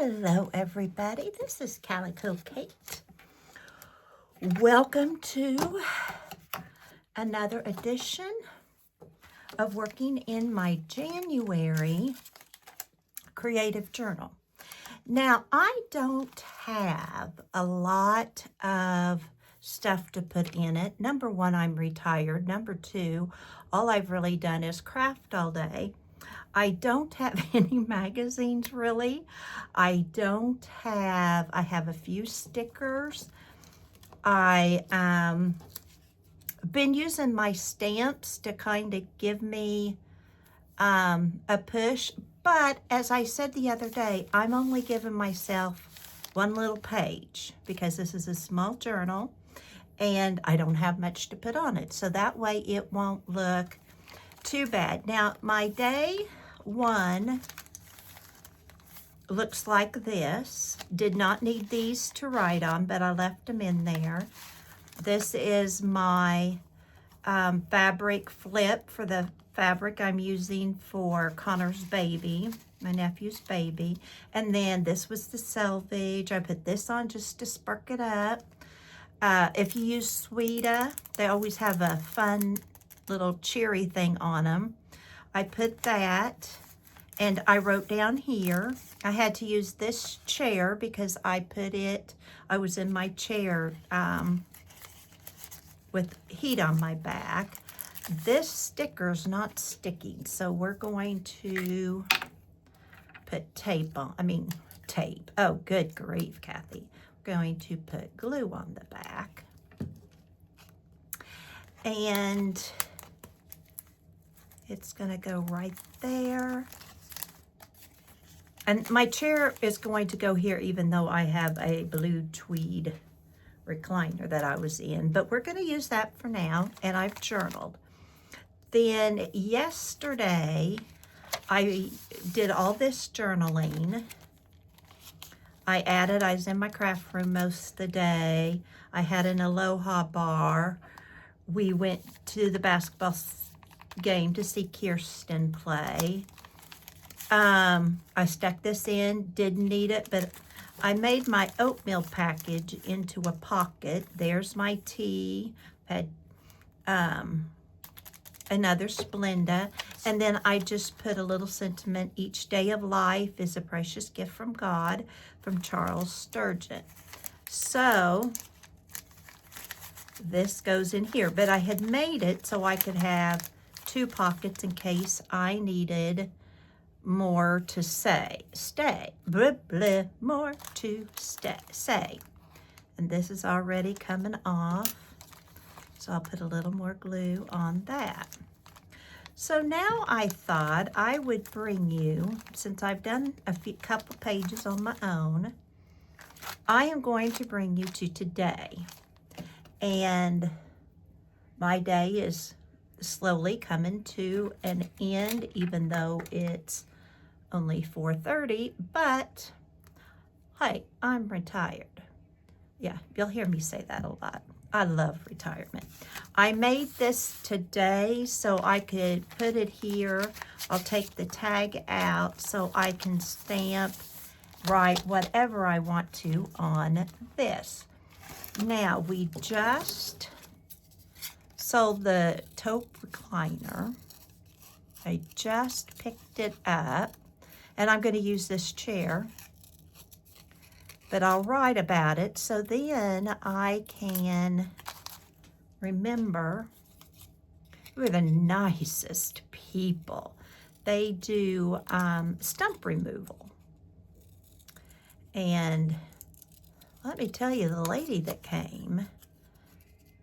Hello, everybody. This is Calico Kate. Welcome to another edition of working in my January creative journal. Now, I don't have a lot of stuff to put in it. Number one, I'm retired. Number two, all I've really done is craft all day. I don't have any magazines really. I have a few stickers. I been using my stamps to kind of give me a push, but as I said the other day, I'm only giving myself one little page because this is a small journal and I don't have much to put on it, so that way it won't look too bad. Now, my day one looks like this. Did not need these to write on, but I left them in there. This is my fabric flip for the fabric I'm using for Connor's baby, my nephew's baby. And then this was the selvage. I put this on just to spark it up. If you use Sweeta, they always have a fun little cheery thing on them. I put that, and I wrote down here. I had to use this chair because I was in my chair with heat on my back. This sticker's not sticking, so we're going to put tape. Oh, good grief, Kathy. We're going to put glue on the back. And it's going to go right there. And my chair is going to go here even though I have a blue tweed recliner that I was in. But we're going to use that for now, and I've journaled. Then yesterday, I did all this journaling. I was in my craft room most of the day. I had an Aloha bar. We went to the basketball game to see Kirsten play. I stuck this in, didn't need it, but I made my oatmeal package into a pocket. There's my tea. Had another Splenda, and then I just put a little sentiment. Each day of life is a precious gift from God, from Charles Sturgeon. So this goes in here, but I had made it so I could have two pockets in case I needed more to say. More to say. And this is already coming off, so I'll put a little more glue on that. So now I thought I would bring you, since I've done a couple pages on my own, I am going to bring you to today. And my day is slowly coming to an end, even though it's only 4:30, but hey, I'm retired. Yeah, you'll hear me say that a lot. I love retirement. I made this today so I could put it here. I'll take the tag out so I can stamp, write whatever I want to on this. Now, we just sold the taupe recliner. I just picked it up, and I'm going to use this chair, but I'll write about it so then I can remember. We're the nicest people. They do stump removal. And let me tell you, the lady that came,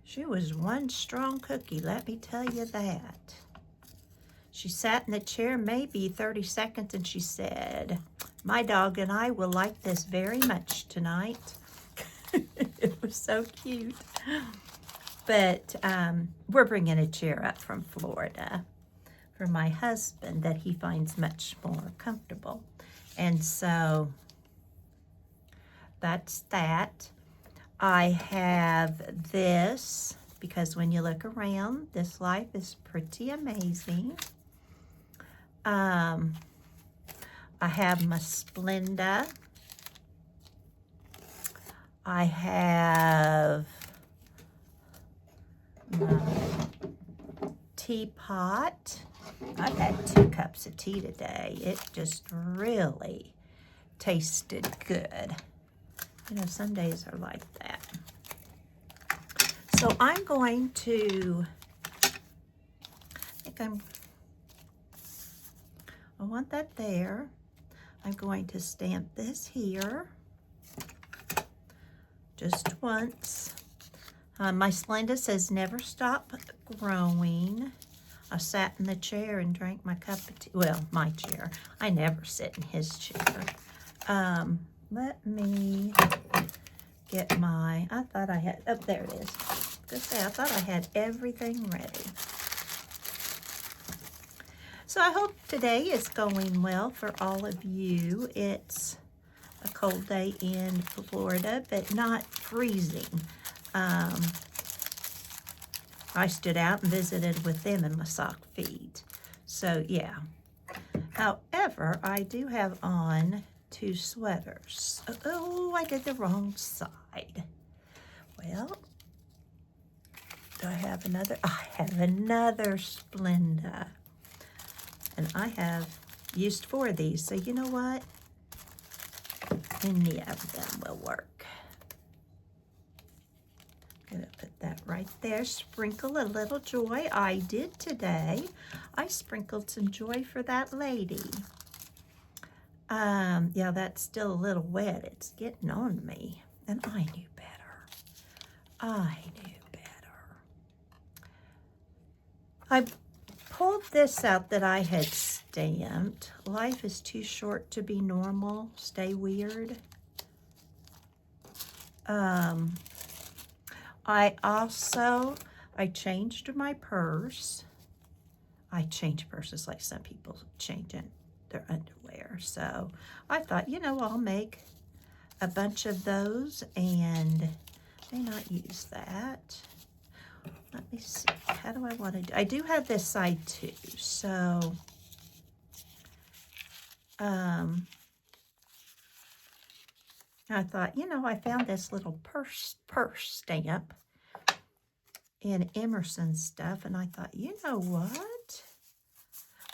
she was one strong cookie, let me tell you that. She sat in the chair maybe 30 seconds and she said, "My dog and I will like this very much tonight." It was so cute. But we're bringing a chair up from Florida for my husband that he finds much more comfortable. And so that's that. I have this because when you look around, this life is pretty amazing. I have my Splenda I have my teapot. I've had 2 cups of tea today. It just really tasted good. You know, some days are like that. So I'm going to, I want that there. I'm going to stamp this here just once. My Splenda says never stop growing. I sat in the chair and drank my cup of tea. Well, my chair. I never sit in his chair. Let me get my, I thought I had, oh, there it is. Good say, I thought I had everything ready. So I hope today is going well for all of you. It's a cold day in Florida, but not freezing. I stood out and visited with them in my sock feet. So yeah. However, I do have on 2 sweaters. Oh, I did the wrong side. Well, do I have another? I have another Splenda. And I have used 4 of these. So you know what? Any of them will work. Gonna put that right there. Sprinkle a little joy. I did today. I sprinkled some joy for that lady. Yeah, that's still a little wet. It's getting on me. And I knew better. I knew better. I pulled this out that I had stamped. Life is too short to be normal. Stay weird. I changed my purse. I change purses like some people change their underwear. So I thought, you know, I'll make a bunch of those and may not use that. Let me see. How do I want to do? I do have this side too. So I thought, you know, I found this little purse stamp in Emerson stuff, and I thought, you know what?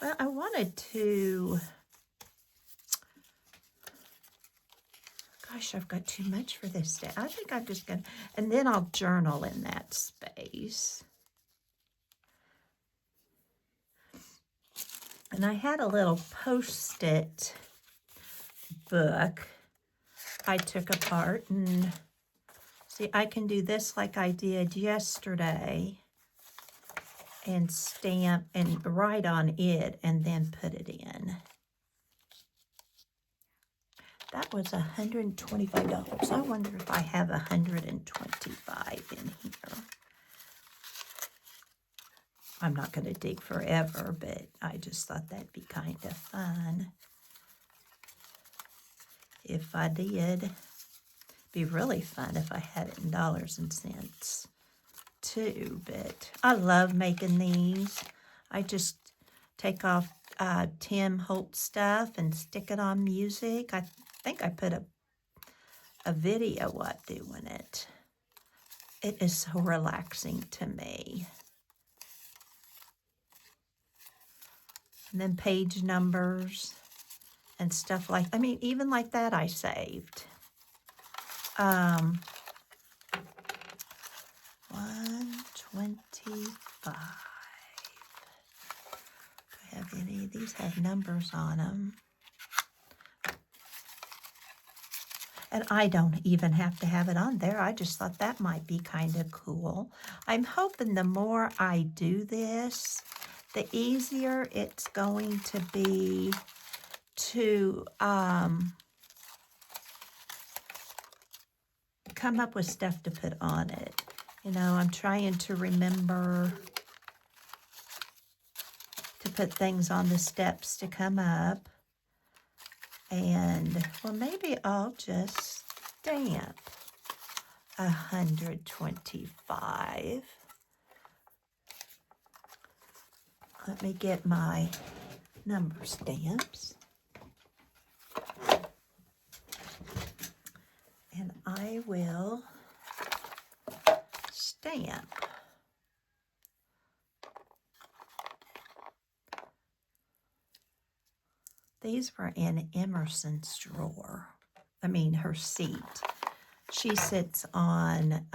Well, I wanted to, gosh, I've got too much for this day. I think I'm just going to, and then I'll journal in that space. And I had a little Post-it book I took apart, and see, I can do this like I did yesterday and stamp and write on it and then put it in. That was $125. I wonder if I have 125 in here. I'm not going to dig forever, but I just thought that'd be kind of fun. If I did, be really fun if I had it in dollars and cents too. But I love making these. I just take off Tim Holtz stuff and stick it on music. I think I put a video up doing it. It is so relaxing to me. And then page numbers and stuff like, I mean, even like that I saved. 125. Do I have any of these have numbers on them? And I don't even have to have it on there. I just thought that might be kind of cool. I'm hoping the more I do this, the easier it's going to be to come up with stuff to put on it. You know, I'm trying to remember to put things on the steps to come up. And, well, maybe I'll just stamp 125. Let me get my number stamps. And I will stamp. These were in Emerson's drawer. I mean, her seat. She sits on,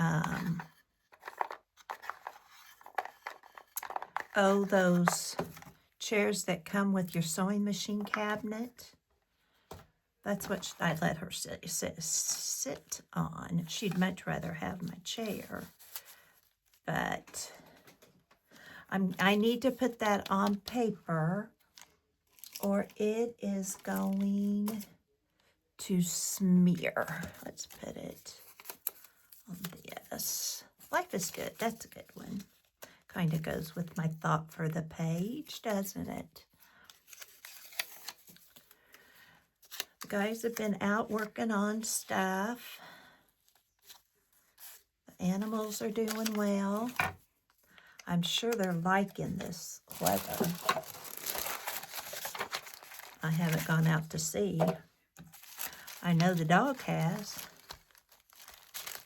those chairs that come with your sewing machine cabinet. That's what I let her sit on. She'd much rather have my chair. But I need to put that on paper, or it is going to smear. Let's put it on this. Life is good. That's a good one. Kind of goes with my thought for the page, doesn't it? The guys have been out working on stuff. The animals are doing well. I'm sure they're liking this weather. I haven't gone out to see. I know the dog has.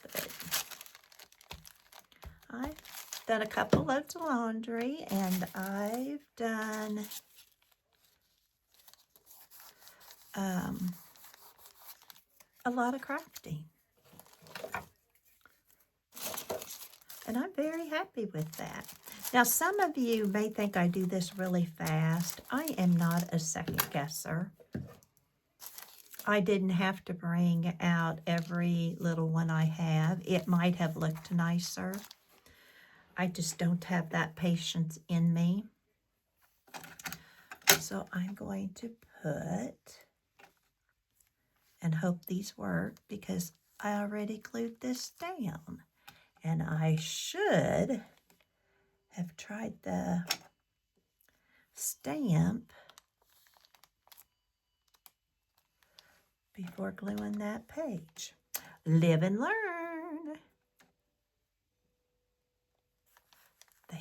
But I've done a couple loads of laundry, and I've done a lot of crafting. And I'm very happy with that. Now, some of you may think I do this really fast. I am not a second guesser. I didn't have to bring out every little one I have. It might have looked nicer. I just don't have that patience in me. So I'm going to put, and hope these work, because I already glued this down. And I should have tried the stamp before gluing that page. Live and learn. There.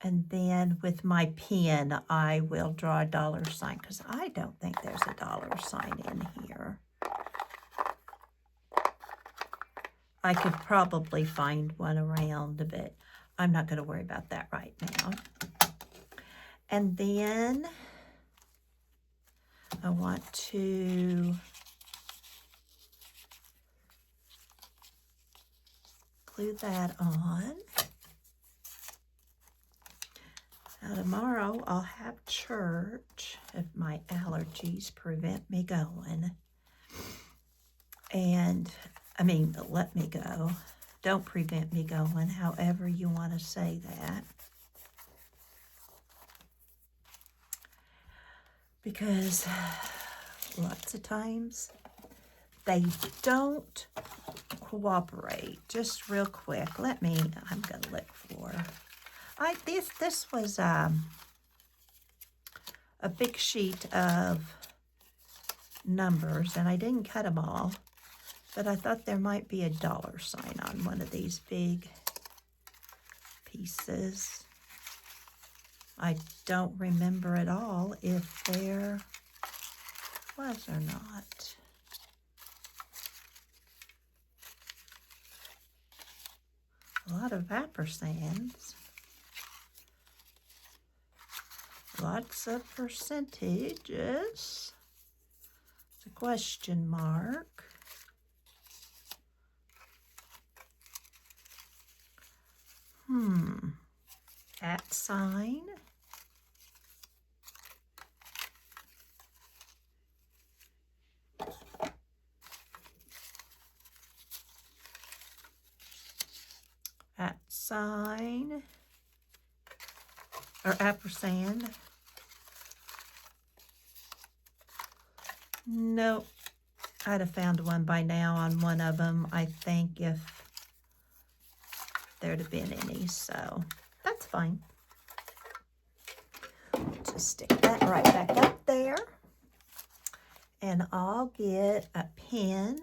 And then with my pen, I will draw a dollar sign, because I don't think there's a dollar sign in here. I could probably find one around, but I'm not going to worry about that right now. And then I want to glue that on. Now tomorrow I'll have church if my allergies prevent me going. And I mean, let me go. Don't prevent me going, however you want to say that. Because lots of times they don't cooperate. Just real quick, I'm going to look for, this was a big sheet of numbers, and I didn't cut them all. But I thought there might be a dollar sign on one of these big pieces. I don't remember at all if there was or not. A lot of ampersands. Lots of percentages. It's a question mark. At sign. At sign. Or ampersand. Nope. I'd have found one by now on one of them, I think, if there'd have been any, so that's fine. Just stick that right back up there. And I'll get a pen,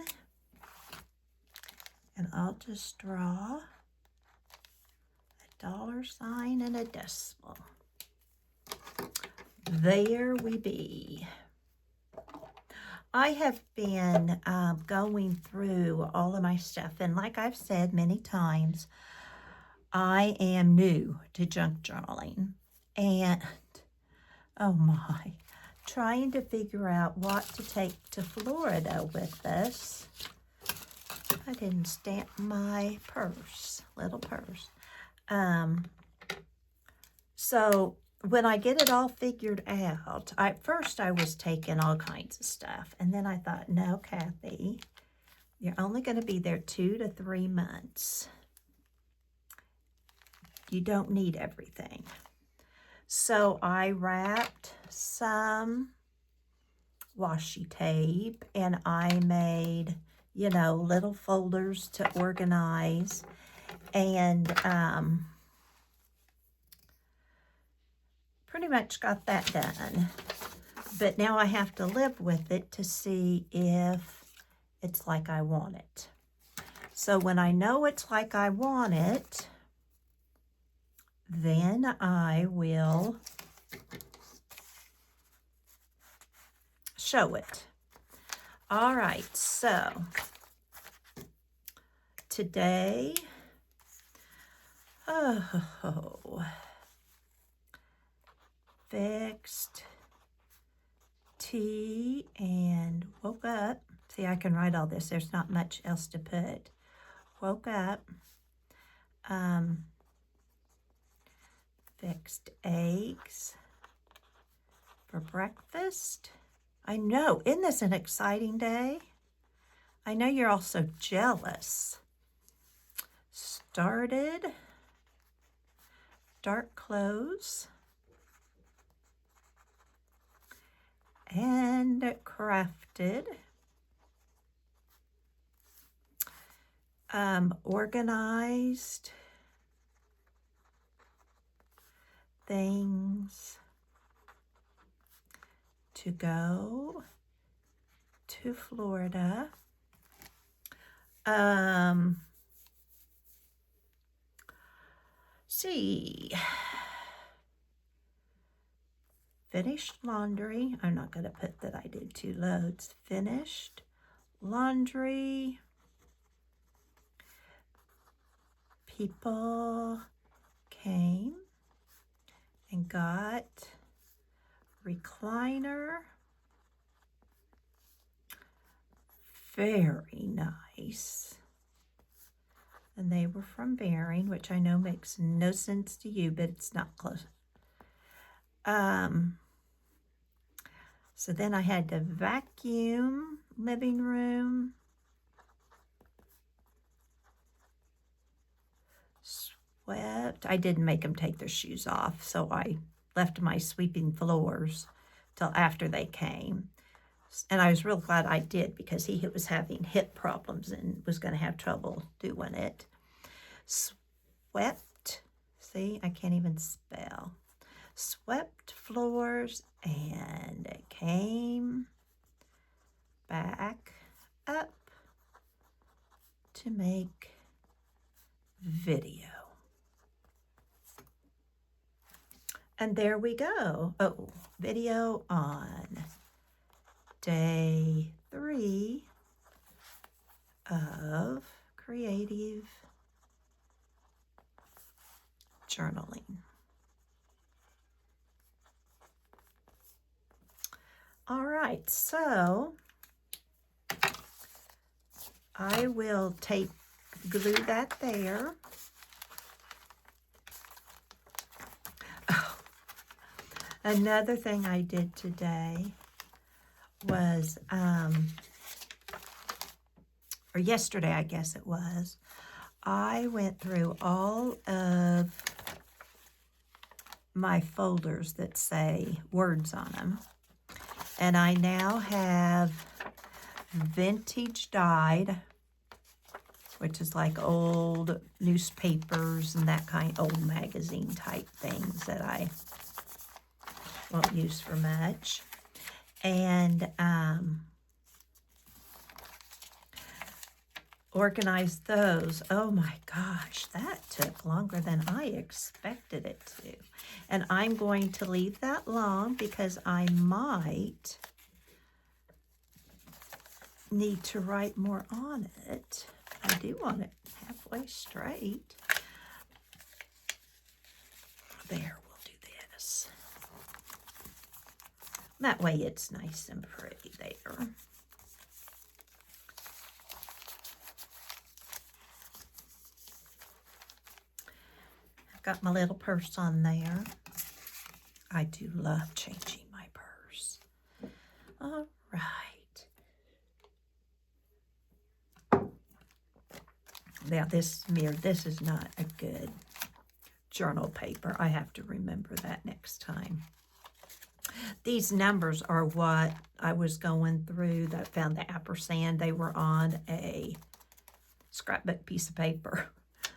and I'll just draw a dollar sign and a decimal. There we be. I have been going through all of my stuff, and like I've said many times, I am new to junk journaling, and oh my, trying to figure out what to take to Florida with us. I didn't stamp my purse, little purse. So when I get it all figured out, at first I was taking all kinds of stuff. And then I thought, no, Kathy, you're only going to be there 2 to 3 months. You don't need everything. So I wrapped some washi tape and I made, you know, little folders to organize. And pretty much got that done, but now I have to live with it to see if it's like I want it. So when I know it's like I want it, then I will show it. All right, so today, fixed tea and woke up. See, I can write all this. There's not much else to put. Woke up. Fixed eggs for breakfast. I know. Isn't this an exciting day? I know you're all so jealous. Started dark clothes. And crafted, organized things to go to Florida. See. Finished laundry. I'm not going to put that I did 2 loads. Finished laundry. People came and got recliner. Very nice. And they were from Bearing, which I know makes no sense to you, but it's not close. So then I had to vacuum living room, swept. I didn't make them take their shoes off, so I left my sweeping floors till after they came. And I was real glad I did because he was having hip problems and was going to have trouble doing it. Swept. See, I can't even spell. Swept floors and it came back up to make video. And there we go. Oh, video on day 3 of creative journaling. All right, so I will glue that there. Oh, another thing I did today was, or yesterday, I guess it was, I went through all of my folders that say words on them. And I now have vintage dyed, which is like old newspapers and that kind, old magazine type things that I won't use for much. And organize those. Oh my gosh, that took longer than I expected it to. And I'm going to leave that long because I might need to write more on it. I do want it halfway straight. There, we'll do this. That way it's nice and pretty there. I've got my little purse on there. I do love changing my purse. All right. Now this is not a good journal paper. I have to remember that next time. These numbers are what I was going through that found the ampersand. They were on a scrapbook piece of paper.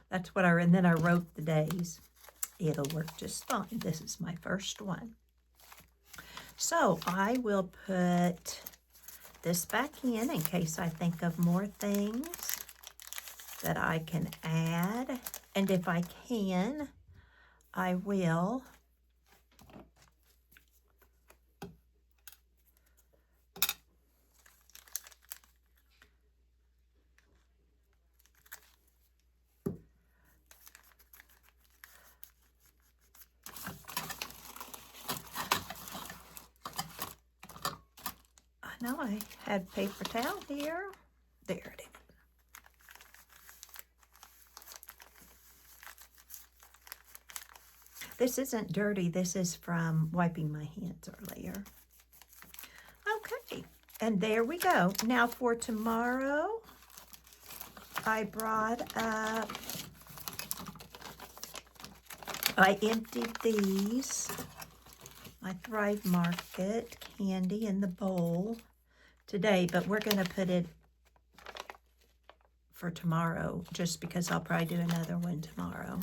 That's what and then I wrote the days. It'll work just fine. This is my first one. So I will put this back in case I think of more things that I can add. And if I can, I will No, I had paper towel here. There it is. This isn't dirty. This is from wiping my hands earlier. Okay, and there we go. Now for tomorrow, I brought up, I emptied these, my Thrive Market candy in the bowl today, but we're going to put it for tomorrow just because I'll probably do another one tomorrow.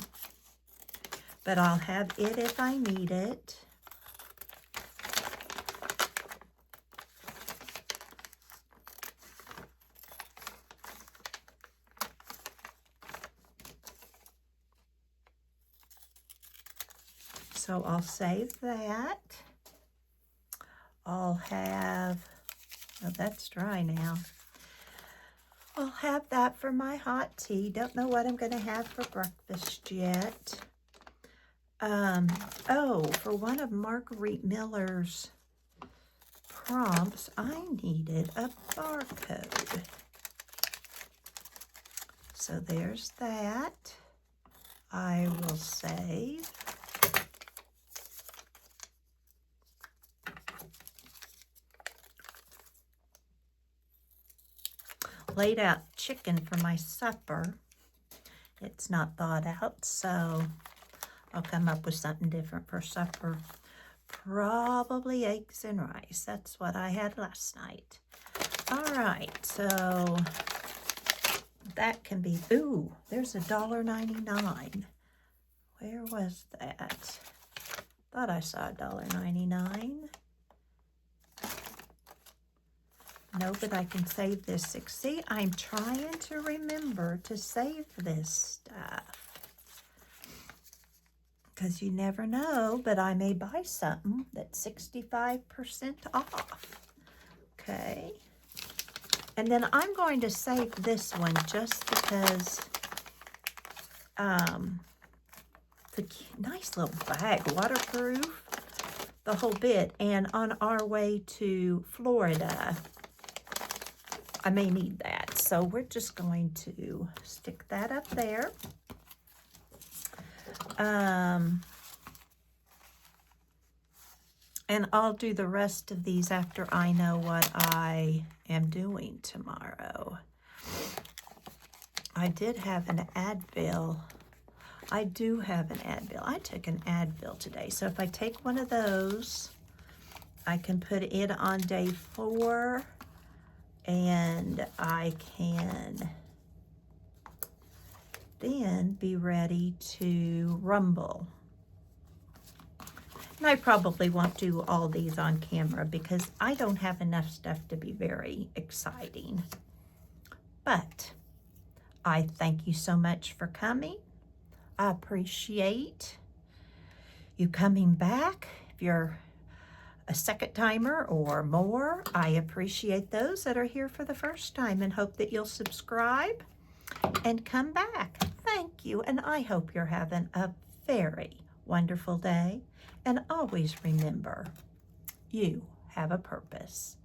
But I'll have it if I need it. So I'll save that. I'll have, oh, that's dry now. I'll have that for my hot tea. Don't know what I'm going to have for breakfast yet. Oh, for one of Marguerite Miller's prompts, I needed a barcode. So there's that. I will save. Laid out chicken for my supper. It's not thawed out, so I'll come up with something different for supper. Probably eggs and rice. That's what I had last night. All right, so that can be, ooh, there's $1.99. Where was that? Thought I saw $1.99. No, but I can save this. See, I'm trying to remember to save this stuff. Because you never know, but I may buy something that's 65% off. Okay. And then I'm going to save this one just because the nice little bag, waterproof, the whole bit. And on our way to Florida, I may need that. So we're just going to stick that up there. And I'll do the rest of these after I know what I am doing tomorrow. I did have an Advil. I do have an Advil. I took an Advil today. So if I take one of those, I can put it on day 4 and I can then be ready to rumble. And I probably won't do all these on camera because I don't have enough stuff to be very exciting. But I thank you so much for coming. I appreciate you coming back. If you're a second timer or more. I appreciate those that are here for the first time and hope that you'll subscribe and come back. Thank you, and I hope you're having a very wonderful day. And always remember, you have a purpose.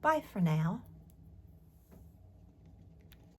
Bye for now.